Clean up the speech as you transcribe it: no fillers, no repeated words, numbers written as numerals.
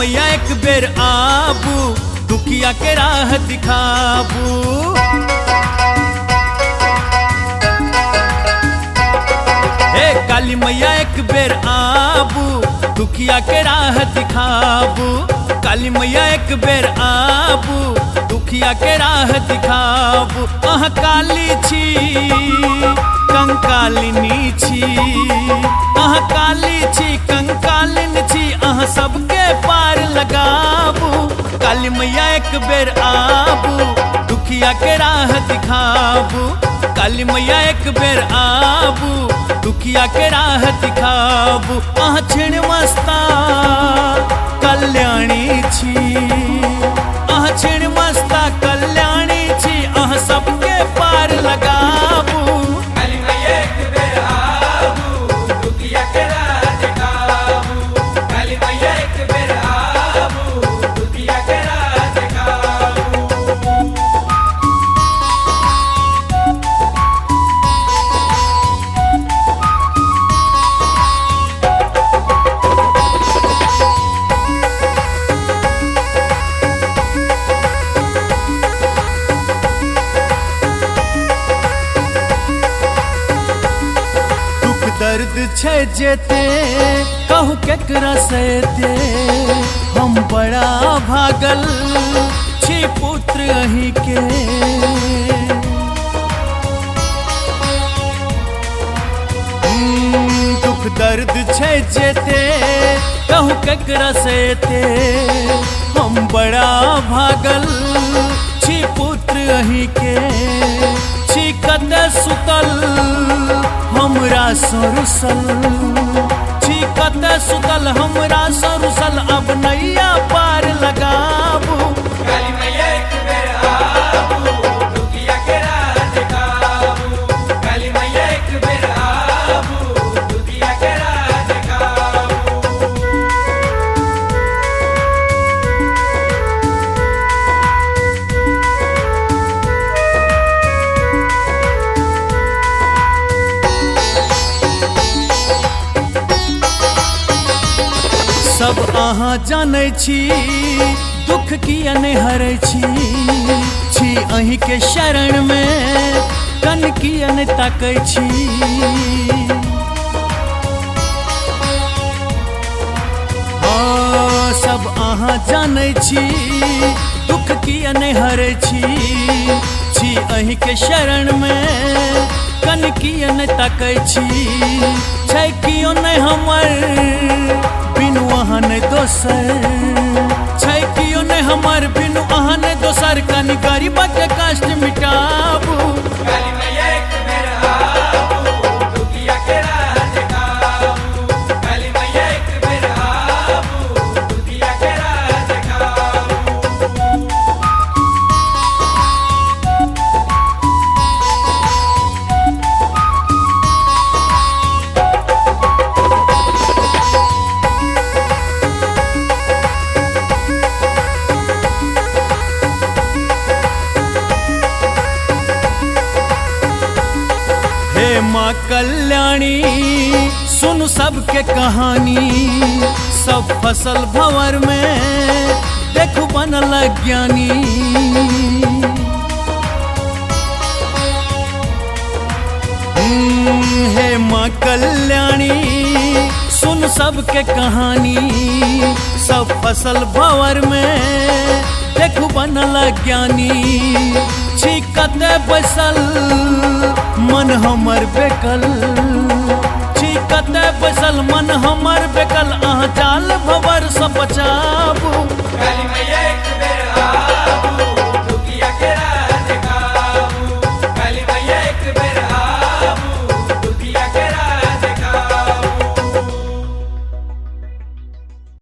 मैया एक बेर आबू, दुखिया के राह दिखाबू। हे काली मैया एक बेर आबू, दुखिया के राह दिखाबू। काली मैया एक बेर आबू, दुखिया के राह दिखाबू। अह काली छी कंकालिनी छी, अह काली छी कंकालिनी छी, अह सबके पार लगाबू। काली मैया एक बेर आबू, दुखिया के राह दिखाबू। काली मैया एक बेर आबू, दुखिया के राह दिखाबू। अह छिन्नमस्ता कल्याणी छी, अह छिन्नमस्ता कल्याणी छी, अह सबके पार लगाबू। दर्द छे जेते कहू केकरा से दे, हम बड़ा भागल छी पुत्र अहीं के। दुख दर्द छे जेते कहू केकरा से दे, हम बड़ा भागल छी पुत्र अहीं के। छी कते सुतल हमरा सरुसल, छी कते सुतल हमरा सरुसल, अब नैया पार लगाबू। काली मैया एक बेर आबू, दुखिया के राह दिखाबू। काली मैया एक बेर आबू, दुखिया के राह दिखाबू। सब अहाँ जानै छी दुख किया नहीं हरै छी अहीं के शरण में कन किया नहीं ताकै छी। हाँ सब अहाँ जानै छी दुख किया नहीं हरै छी अहीं के शरण में कन किया नहीं ताकै छी। छै कियो नहीं हमर बिनु अहाँ नहीं दोसर, छै कियो नहीं हमर बिनु अहाँ नहीं दोसर, कनि गरीब के कष्ट मिटाबू। काली मैया एक बेर आबू, दुखिया के राह दिखाबू। काली मैया एक बेर आबू, दुखिया के राह दिखाबू। माँ कल्याणी सुन सबके कहानी, सब फसल भंवर में देखू बनल ज्ञानी। हे माँ कल्याणी सुन सबके कहानी, सब फसल भंवर में देखू बनल ज्ञानी। छी कते बैसल मन हमर बेकल, छी कते बैसल मन हमर बेकल, अहाँ जाल भंवर से बचाबू।